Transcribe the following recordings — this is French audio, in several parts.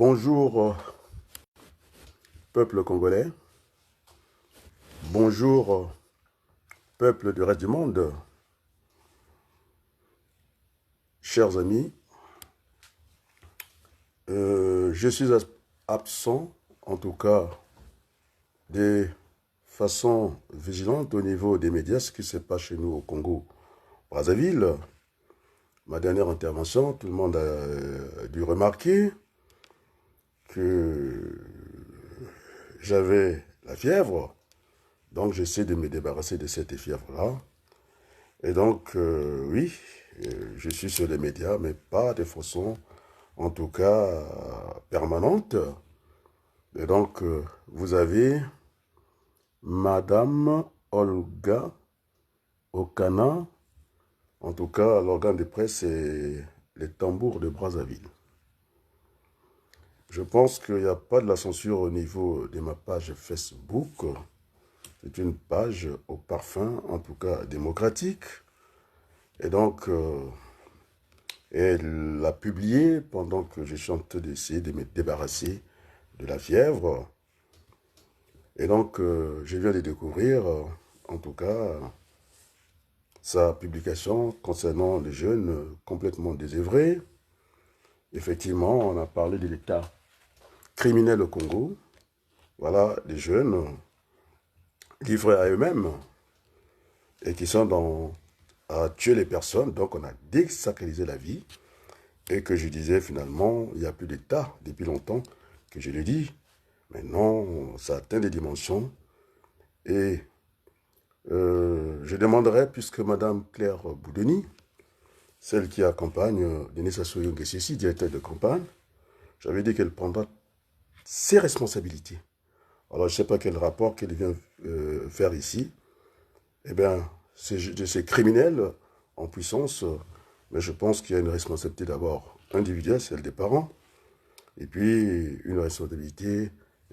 Bonjour, peuple congolais. Bonjour, peuple du reste du monde. Chers amis, je suis absent, en tout cas, de façon vigilante au niveau des médias, ce qui se passe chez nous au Congo, Brazzaville. Ma dernière intervention, tout le monde a dû remarquer que j'avais la fièvre. Donc, j'essaie de me débarrasser de cette fièvre-là. Et donc, oui, je suis sur les médias, mais pas de façon, en tout cas, permanente. Et donc, vous avez Madame Olga Okana. En tout cas, l'organe de presse, c'est les tambours de Brazzaville. Je pense qu'il n'y a pas de la censure au niveau de ma page Facebook. C'est une page au parfum, en tout cas démocratique. Et donc, elle l'a publié pendant que je suis en train d'essayer de me débarrasser de la fièvre. Et donc, je viens de découvrir, en tout cas, sa publication concernant les jeunes complètement désœuvrés. Effectivement, on a parlé de l'état criminel au Congo. Voilà, des jeunes livrés à eux-mêmes et qui sont à tuer les personnes. Donc, on a désacralisé la vie. Et que je disais finalement, il n'y a plus d'État depuis longtemps que je le dis. Maintenant, ça atteint des dimensions. Et je demanderais, puisque Mme Claire Boudeni, celle qui accompagne Denis Sassou Nguessi, directeur de campagne, j'avais dit qu'elle prendra ses responsabilités. Alors, je ne sais pas quel rapport qu'elle vient faire ici. Eh bien, c'est criminel en puissance, mais je pense qu'il y a une responsabilité d'abord individuelle, celle des parents, et puis une responsabilité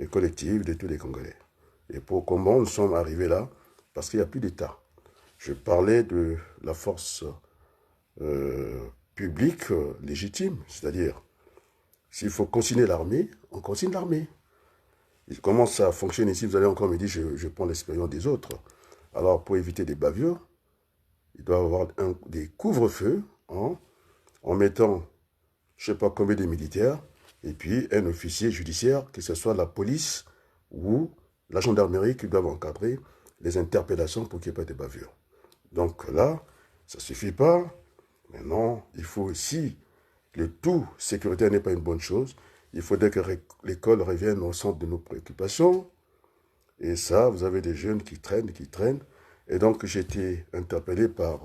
collective de tous les Congolais. Et pour comment nous sommes arrivés là, parce qu'il n'y a plus d'État. Je parlais de la force publique légitime, c'est-à-dire, s'il faut consigner l'armée, on consigne l'armée. Comment ça fonctionne ici? Vous allez encore me dire, je prends l'expérience des autres. Alors, pour éviter des bavures, il doit y avoir des couvre-feux en mettant, je ne sais pas combien de militaires, et puis un officier judiciaire, que ce soit la police ou la gendarmerie qui doivent encadrer les interpellations pour qu'il n'y ait pas de bavures. Donc là, ça ne suffit pas. Maintenant, il faut aussi, le tout sécuritaire n'est pas une bonne chose. Il faudrait que l'école revienne au centre de nos préoccupations. Et ça, vous avez des jeunes qui traînent. Et donc, j'ai été interpellé par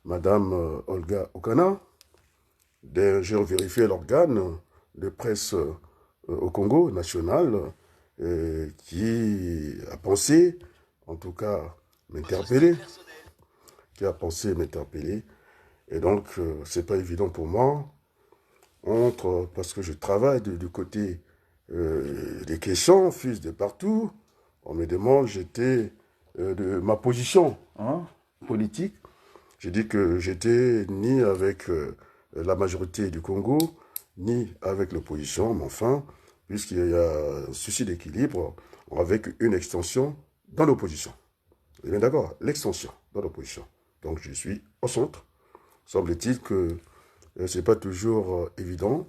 Madame Olga Okana. J'ai vérifié l'organe de presse au Congo national qui a pensé, en tout cas, m'interpeller. Qui a pensé m'interpeller. Et donc, c'est pas évident pour moi. Parce que je travaille du côté des questions, fusent de partout. On me demande, j'étais de ma position politique. J'ai dit que j'étais ni avec la majorité du Congo, ni avec l'opposition, mais enfin, puisqu'il y a un souci d'équilibre, avec une extension dans l'opposition. Vous êtes bien d'accord? L'extension dans l'opposition. Donc je suis au centre. Semble-t-il que ce n'est pas toujours évident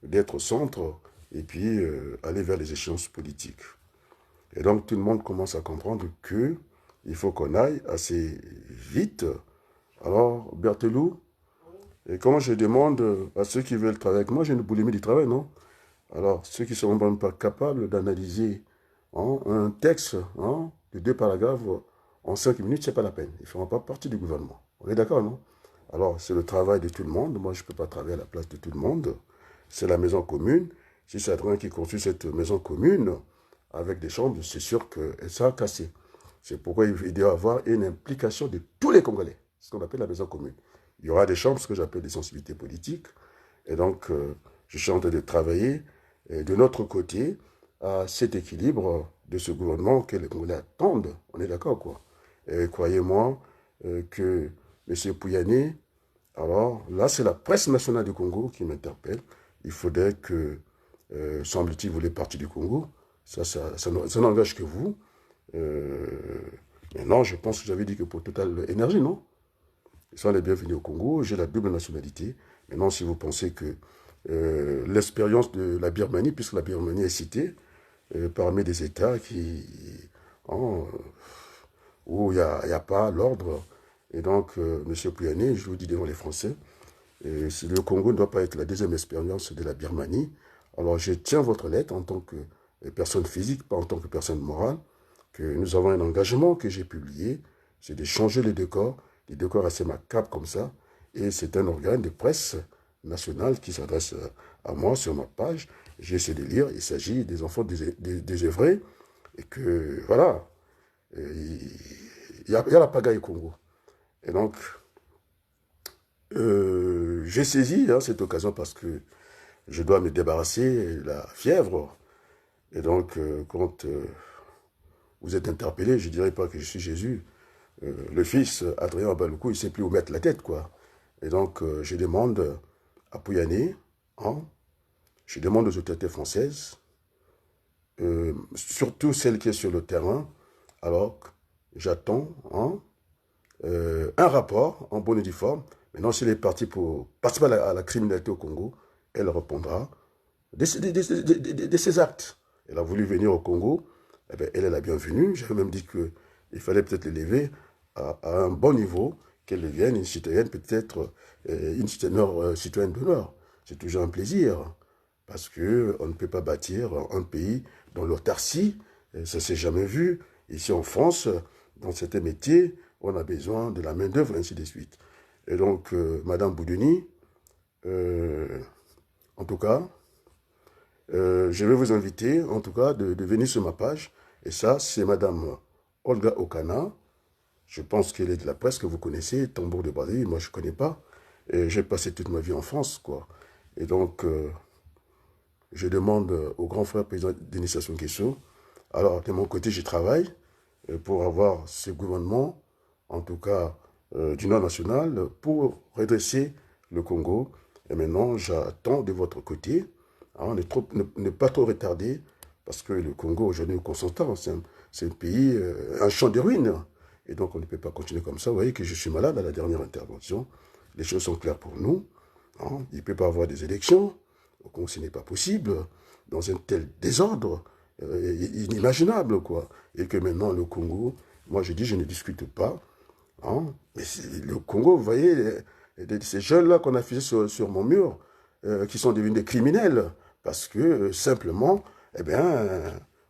d'être au centre et puis aller vers les échéances politiques. Et donc tout le monde commence à comprendre qu'il faut qu'on aille assez vite. Alors, Berthelou, et comment je demande à ceux qui veulent travailler avec moi, j'ai une boulimie du travail, non? Alors, ceux qui ne seront même pas capables d'analyser un texte de 2 paragraphes en 5 minutes, ce n'est pas la peine. Ils ne feront pas partie du gouvernement. On est d'accord, non? Alors, c'est le travail de tout le monde. Moi, je ne peux pas travailler à la place de tout le monde. C'est la maison commune. Si c'est Adrien qui construit cette maison commune avec des chambres, c'est sûr qu'elle sera cassée. C'est pourquoi il doit y avoir une implication de tous les Congolais, ce qu'on appelle la maison commune. Il y aura des chambres, ce que j'appelle des sensibilités politiques. Et donc, je suis en train de travailler de notre côté à cet équilibre de ce gouvernement que les Congolais attendent. On est d'accord, quoi. Et croyez-moi que M. Pouyanné, alors là, c'est la presse nationale du Congo qui m'interpelle. Il faudrait que semble-t-il, voulait partir du Congo. Ça n'engage que vous. Maintenant, je pense que j'avais dit que pour Total Énergie, non? Ils sont les bienvenus au Congo. J'ai la double nationalité. Maintenant, si vous pensez que l'expérience de la Birmanie, puisque la Birmanie est citée parmi des États hein, où il n'y a pas l'ordre. Et donc, M. Pouyanné, je vous dis devant les Français, si le Congo ne doit pas être la deuxième expérience de la Birmanie, alors je tiens votre lettre en tant que personne physique, pas en tant que personne morale, que nous avons un engagement que j'ai publié, c'est de changer les décors assez macabres comme ça, et c'est un organe de presse nationale qui s'adresse à moi sur ma page. J'ai essayé de lire, il s'agit des enfants désœuvrés, et que, voilà, il y a la pagaille au Congo. Et donc, j'ai saisi cette occasion parce que je dois me débarrasser de la fièvre. Et donc, quand vous êtes interpellé, je ne dirais pas que je suis Jésus. Le fils, Adrien Baloukou, il ne sait plus où mettre la tête, quoi. Et donc, je demande à Pouyanné, hein, je demande aux autorités françaises, surtout celles qui sont sur le terrain, alors j'attends un rapport en bonne et due forme. Maintenant, s'il est parti pour participer à la criminalité au Congo, elle répondra de ses actes. Elle a voulu venir au Congo, eh bien, elle est la bienvenue. J'avais même dit qu'il fallait peut-être l'élever à un bon niveau, qu'elle devienne une citoyenne, peut-être une citoyenne d'honneur. C'est toujours un plaisir, parce qu'on ne peut pas bâtir un pays dans l'autarcie, ça ne s'est jamais vu. Ici en France, dans certains métiers, on a besoin de la main-d'œuvre, ainsi de suite. Et donc, Madame Boudouni, en tout cas, je vais vous inviter, en tout cas, de venir sur ma page. Et ça, c'est Madame Olga Okana. Je pense qu'elle est de la presse que vous connaissez, Tambour de Brazzaville. Moi, je ne connais pas. Et j'ai passé toute ma vie en France, quoi. Et donc, je demande au grand frère président Denis Sassou Nguesso. Alors, de mon côté, je travaille pour avoir ce gouvernement, en tout cas d'union nationale, pour redresser le Congo. Et maintenant, j'attends de votre côté, ne pas trop retarder, parce que le Congo, aujourd'hui, nous constatons, c'est un pays, un champ de ruines. Et donc, on ne peut pas continuer comme ça. Vous voyez que je suis malade à la dernière intervention. Les choses sont claires pour nous. Il ne peut pas y avoir des élections. Au Congo, ce n'est pas possible. Dans un tel désordre, inimaginable, quoi. Et que maintenant, le Congo, moi, je dis, je ne discute pas. Mais le Congo, vous voyez, ces jeunes-là qu'on a fusés sur mon mur, qui sont devenus des criminels, parce que, simplement, eh bien,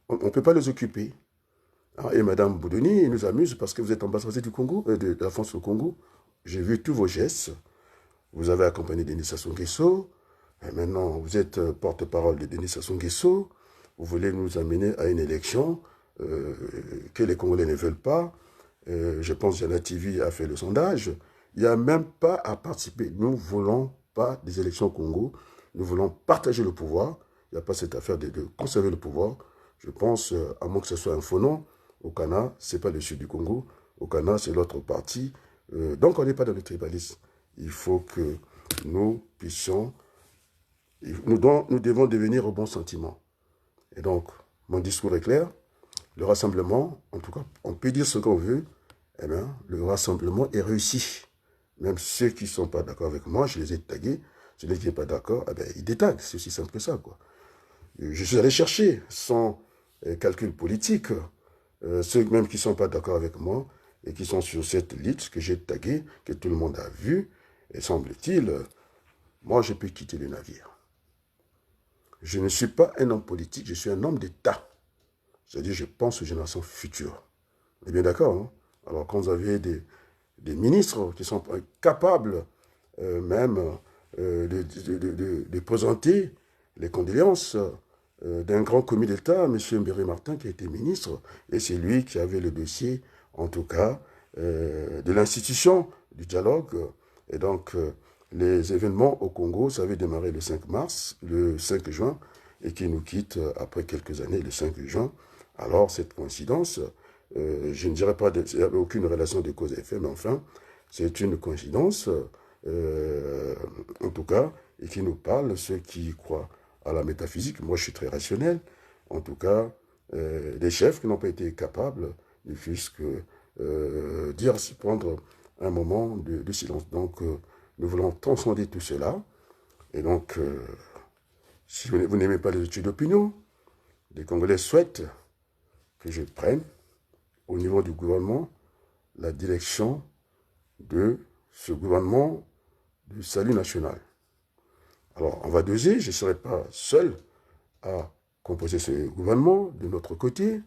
on ne peut pas les occuper. Et Madame Boudouni nous amuse parce que vous êtes ambassadeur du Congo, de la France au Congo. J'ai vu tous vos gestes. Vous avez accompagné Denis Sassou Nguesso. Et maintenant, vous êtes porte-parole de Denis Sassou Nguesso. Vous voulez nous amener à une élection que les Congolais ne veulent pas. Je pense que Yana TV a fait le sondage. Il n'y a même pas à participer. Nous ne voulons pas des élections au Congo. Nous voulons partager le pouvoir. Il n'y a pas cette affaire de conserver le pouvoir. Je pense, à moins que ce soit un faux nom, Okana, ce n'est pas le sud du Congo. Okana, c'est l'autre partie. Donc, on n'est pas dans le tribalisme. Il faut que nous puissions... Nous devons devenir au bon sentiment. Et donc, mon discours est clair. Le rassemblement, en tout cas, on peut dire ce qu'on veut, eh bien, le rassemblement est réussi. Même ceux qui ne sont pas d'accord avec moi, je les ai tagués. Celui qui n'est pas d'accord, eh bien, ils détaguent. C'est aussi simple que ça, quoi. Je suis allé chercher, sans calcul politique, ceux même qui ne sont pas d'accord avec moi et qui sont sur cette liste que j'ai taguée, que tout le monde a vue, et semble-t-il, moi, je peux quitter le navire. Je ne suis pas un homme politique, je suis un homme d'État. C'est-à-dire, je pense aux générations futures. On est bien d'accord, hein? Alors, quand vous avez des ministres qui sont capables même de présenter les condoléances d'un grand commis d'État, M. Mbéré Martin, qui a été ministre, et c'est lui qui avait le dossier, en tout cas, de l'institution du dialogue. Et donc, les événements au Congo, ça avait démarré le 5 mars, le 5 juin, et qui nous quitte après quelques années, le 5 juin. Alors, cette coïncidence, je ne dirais pas, il n'y avait aucune relation de cause à effet, mais enfin, c'est une coïncidence, en tout cas, et qui nous parle, ceux qui croient à la métaphysique. Moi, je suis très rationnel. En tout cas, des chefs qui n'ont pas été capables, ne fût-ce que prendre un moment de silence. Donc, nous voulons transcender tout cela. Et donc, si vous n'aimez pas les études d'opinion, les Congolais souhaitent que je prenne, au niveau du gouvernement, la direction de ce gouvernement du salut national. Alors, on va doser, je ne serai pas seul à composer ce gouvernement. De notre côté,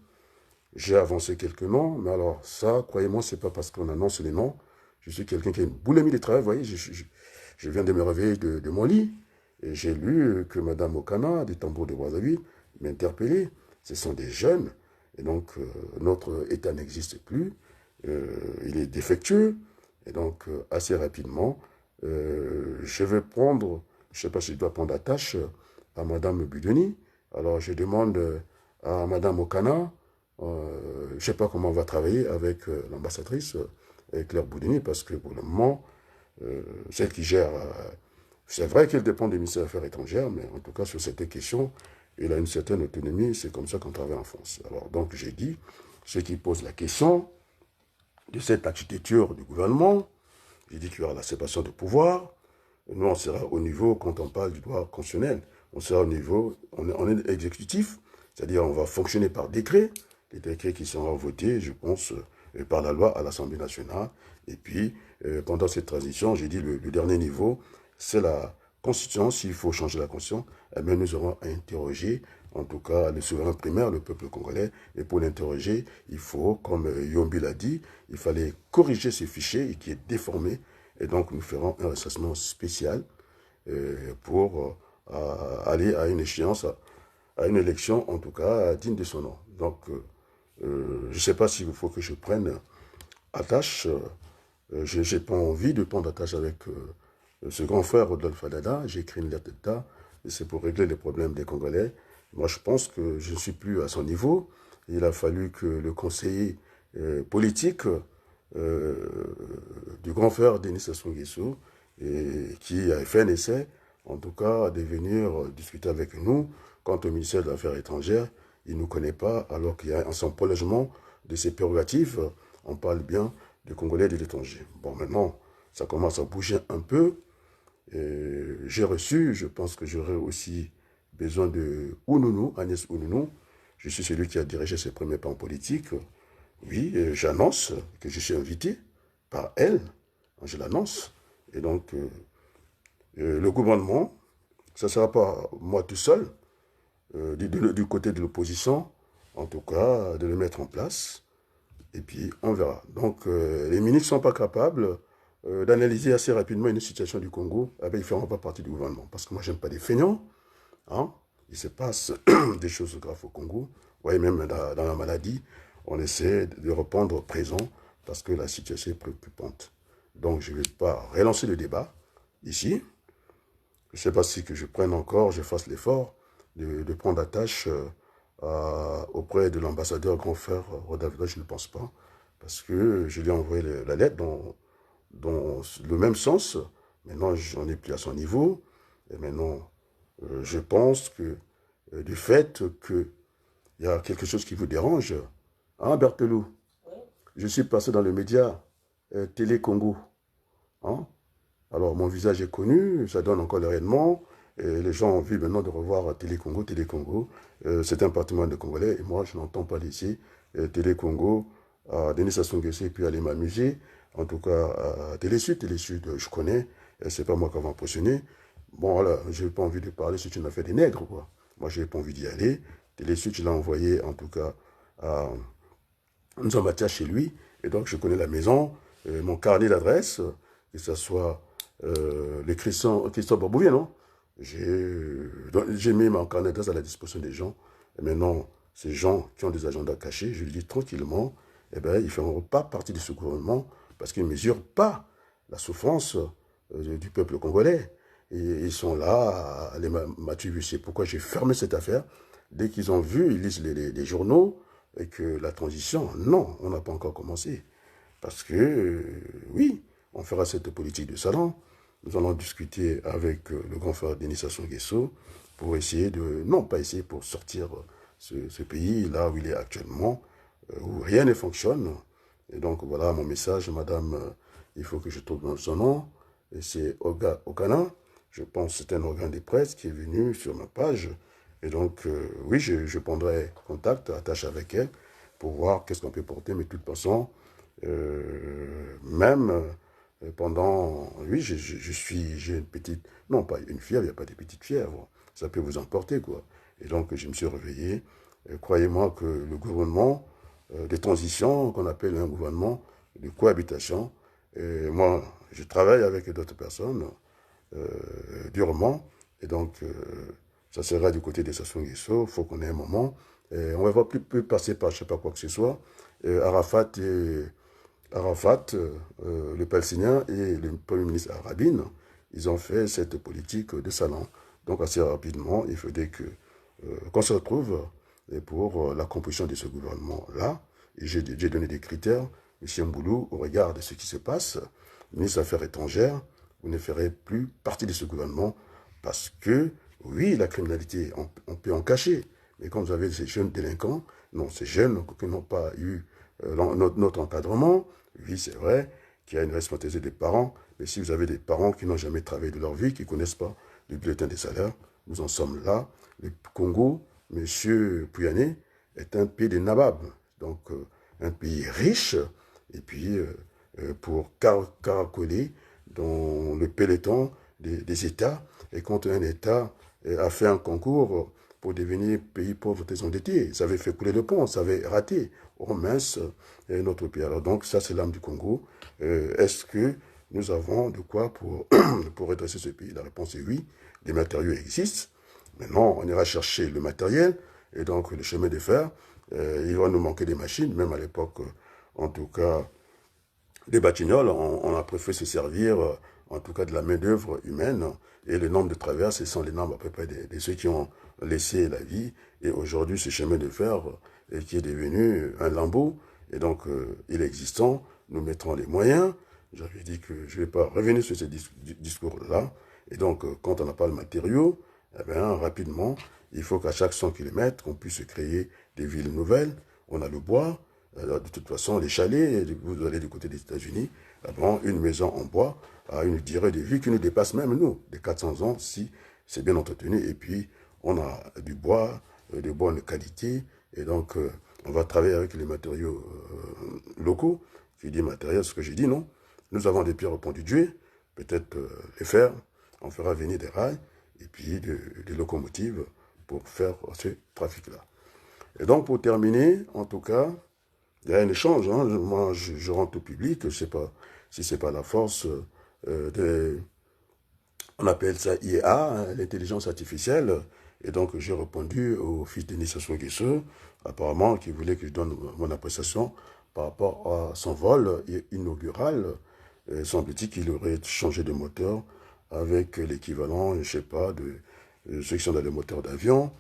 j'ai avancé quelques noms, mais alors ça, croyez-moi, ce n'est pas parce qu'on annonce les noms. Je suis quelqu'un qui a une boulimie de travail, vous voyez, je viens de me réveiller de mon lit, et j'ai lu que Mme Okana, des Tambours de Brazzaville, m'a interpellé. Ce sont des jeunes, et donc notre État n'existe plus, il est défectueux, et donc assez rapidement, je vais prendre, je ne sais pas si je dois prendre attache à Mme Budoni. Alors je demande à Mme Okana, je ne sais pas comment on va travailler avec l'ambassadrice Claire Boudini, parce que pour le moment, celle qui gère, c'est vrai qu'elle dépend du ministère des Affaires étrangères, mais en tout cas sur cette question, elle a une certaine autonomie, c'est comme ça qu'on travaille en France. Alors donc j'ai dit, ceux qui posent la question de cette architecture du gouvernement, j'ai dit qu'il y aura la séparation de pouvoir. Nous, on sera au niveau, quand on parle du droit constitutionnel, on sera au niveau, on est exécutif, c'est-à-dire on va fonctionner par décret, les décrets qui seront votés, je pense, par la loi à l'Assemblée nationale. Et puis, pendant cette transition, j'ai dit le dernier niveau, c'est la Constitution. S'il faut changer la Constitution, eh bien, nous aurons à interroger, en tout cas, le souverain primaire, le peuple congolais. Et pour l'interroger, il faut, comme Yombi l'a dit, il fallait corriger ce fichier qui est déformé. Et donc, nous ferons un recensement spécial pour aller à une échéance, à une élection, en tout cas, digne de son nom. Donc, je ne sais pas s'il faut que je prenne attache. Je n'ai pas envie de prendre attache avec ce grand frère Rodolphe Adada. J'ai écrit une lettre d'État, et c'est pour régler les problèmes des Congolais. Moi, je pense que je ne suis plus à son niveau. Il a fallu que le conseiller politique du grand frère Denis Sassou Nguesso, qui a fait un essai, en tout cas, de venir discuter avec nous quant au ministère des Affaires étrangères. Il ne nous connaît pas, alors qu'il y a un prolongement de ses prérogatives. On parle bien des Congolais et de l'étranger. Bon, maintenant, ça commence à bouger un peu. J'ai reçu, je pense que j'aurai aussi besoin de Ounoulou, Agnès Ounoulou. Je suis celui qui a dirigé ses premiers pas en politique. Oui, j'annonce que je suis invité par elle. Je l'annonce. Et donc, le gouvernement, ça ne sera pas moi tout seul, du côté de l'opposition, en tout cas, de le mettre en place. Et puis, on verra. Donc, les ministres ne sont pas capables d'analyser assez rapidement une situation du Congo. Eh bien, ils ne feront pas partie du gouvernement. Parce que moi, je n'aime pas les feignants. Hein? Il se passe des choses graves au Congo. Vous voyez, même dans la maladie, on essaie de reprendre présent parce que la situation est préoccupante. Donc, je ne vais pas relancer le débat ici. Je ne sais pas si que je prenne encore, je fasse l'effort de prendre attache auprès de l'ambassadeur grand frère Rodolphe. Je ne pense pas. Parce que je lui ai envoyé la lettre dans le même sens. Maintenant, j'en ai plus à son niveau. Et maintenant, je pense que du fait qu'il y a quelque chose qui vous dérange, hein, Berthelou, je suis passé dans le média Télé Congo. Hein? Alors, mon visage est connu, ça donne encore le rayonnement. Et les gens ont envie maintenant de revoir Télé Congo, Télé Congo. C'est un patrimoine de Congolais. Et moi, je n'entends pas laisser Télé Congo, Denis Sassou Nguesso, et puis aller m'amuser. En tout cas, Télé Sud, je connais. C'est pas moi qui va impressionner. Bon, voilà, je n'ai pas envie de parler, c'est une affaire des nègres, quoi. Moi, je n'ai pas envie d'y aller. Télé Sud, je l'ai envoyé, en tout cas, à Nzambatia chez lui. Et donc, je connais la maison, mon carnet d'adresse, que ce soit les Christophe Barbouvier, non? J'ai mis mon carnet d'adresse à la disposition des gens. Et maintenant, ces gens qui ont des agendas cachés, je lui dis tranquillement, eh ben, ils ne feront pas partie de ce gouvernement parce qu'ils ne mesurent pas la souffrance du peuple congolais. Et ils sont là à les m'attribuer. C'est pourquoi j'ai fermé cette affaire. Dès qu'ils ont vu, ils lisent les journaux, et que la transition, non, on n'a pas encore commencé. Parce que, oui, on fera cette politique de salon, nous allons discuter avec le grand frère Denis Sassou Nguesso pour essayer de, non pas essayer, pour sortir ce pays là où il est actuellement, où rien ne fonctionne. Et donc voilà mon message, madame, il faut que je trouve son nom, et c'est Olga Okana, je pense que c'est un organe de presse qui est venu sur ma page, et donc oui, je prendrai contact, attache avec elle, pour voir qu'est-ce qu'on peut porter, mais de toute façon, même pendant, oui, j'ai une petite, non pas une fièvre, il n'y a pas de petite fièvre, ça peut vous emporter, quoi. Et donc, je me suis réveillé. Croyez-moi que le gouvernement de transition, qu'on appelle un gouvernement de cohabitation, moi, je travaille avec d'autres personnes durement, et donc, ça sera du côté de Sassou Nguesso, il faut qu'on ait un moment. On ne va plus passer par je ne sais pas quoi que ce soit. Arafat, le Palestinien et le Premier ministre Rabin, ils ont fait cette politique de salon. Donc assez rapidement, il faudrait qu'on se retrouve pour la composition de ce gouvernement-là. Et j'ai donné des critères. M. Mboulou, au regard de ce qui se passe, ministre des Affaires étrangères, vous ne ferez plus partie de ce gouvernement parce que, oui, la criminalité, on peut en cacher. Mais quand vous avez ces jeunes délinquants, non, ces jeunes qui n'ont pas eu notre encadrement, oui, c'est vrai qu'il y a une responsabilité des parents, mais si vous avez des parents qui n'ont jamais travaillé de leur vie, qui ne connaissent pas le bulletin des salaires, nous en sommes là. Le Congo, M. Pouyanné, est un pays des nababs, donc un pays riche, et puis pour caracoler dans le peloton des États, et quand un État a fait un concours pour devenir pays pauvre et endetté, ça avait fait couler le pont, ça avait raté. Oh mince, notre pays. Alors donc ça c'est l'âme du Congo. Est-ce que nous avons de quoi pour redresser ce pays? La réponse est oui. Les matériaux existent. Maintenant, on ira chercher le matériel et donc le chemin de fer. Il va nous manquer des machines, même à l'époque, en tout cas, des batignolles, on a préféré se servir, en tout cas, de la main-d'œuvre humaine. Et le nombre de traverses, ce sont les nombres à peu près de ceux qui ont laissé la vie. Et aujourd'hui, ce chemin de fer qui est devenu un lambeau. Et donc, il est existant. Nous mettrons les moyens. J'avais dit que je ne vais pas revenir sur ce discours-là. Et donc, quand on n'a pas le matériau, eh bien, rapidement, il faut qu'à chaque 100 km, qu'on puisse créer des villes nouvelles. On a le bois. Alors, de toute façon, les chalets, vous allez du côté des États-Unis, une maison en bois a une durée de vie qui nous dépasse même nous, de 400 ans, si c'est bien entretenu. Et puis, on a du bois de bonne qualité. Et donc, on va travailler avec les matériaux locaux. Je dis matériel, ce que j'ai dit, non. Nous avons des pierres au pont du Dieu, peut-être les fer. On fera venir des rails et puis des locomotives pour faire ce trafic-là. Et donc, pour terminer, en tout cas, il y a un échange. Hein. Moi, je rentre au public. Je ne sais pas si ce n'est pas la force on appelle ça IA, hein, l'intelligence artificielle. Et donc, j'ai répondu au fils de Denis Sassou Nguesso, apparemment, qui voulait que je donne mon appréciation par rapport à son vol inaugural. Semble-t-il qu'il aurait changé de moteur avec l'équivalent, je ne sais pas, de ceux qui sont dans les moteurs d'avion.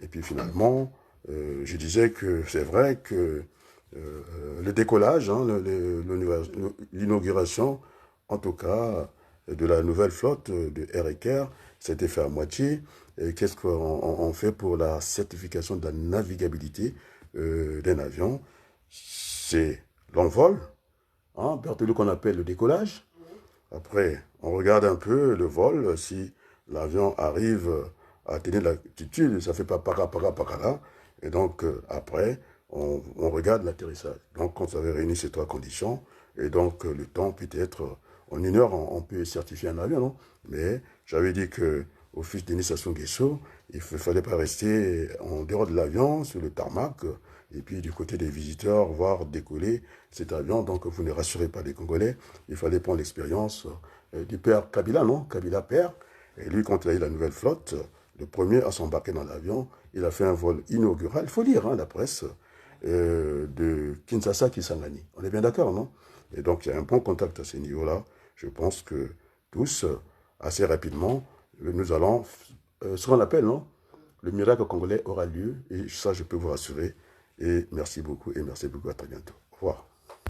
Et puis finalement, je disais que c'est vrai que le décollage, hein, l'inauguration, en tout cas, de la nouvelle flotte de Air, s'était fait à moitié. Qu'est-ce qu'on fait pour la certification de la navigabilité d'un avion? C'est l'envol, hein, Berthelot qu'on appelle le décollage. Après, on regarde un peu le vol, si l'avion arrive à tenir l'altitude, ça fait pas para là. Et donc, après, on regarde l'atterrissage. Donc, quand vous avez réuni ces trois conditions, et donc le temps peut être, en une heure, on peut certifier un avion, non? Mais j'avais dit que au fils Denis Sassou Nguesso, il ne fallait pas rester en dehors de l'avion, sur le tarmac, et puis du côté des visiteurs, voir décoller cet avion. Donc, vous ne rassurez pas les Congolais. Il fallait prendre l'expérience du père Kabila, non? Kabila père. Et lui, quand il a eu la nouvelle flotte, le premier à s'embarquer dans l'avion, il a fait un vol inaugural, il faut lire hein, la presse, de Kinshasa Kisangani. On est bien d'accord, non? Et donc, il y a un bon contact à ce niveau-là. Je pense que tous, assez rapidement, nous allons, ce qu'on appelle, non? Le miracle congolais aura lieu, et ça, je peux vous rassurer. Et merci beaucoup, à très bientôt. Au revoir.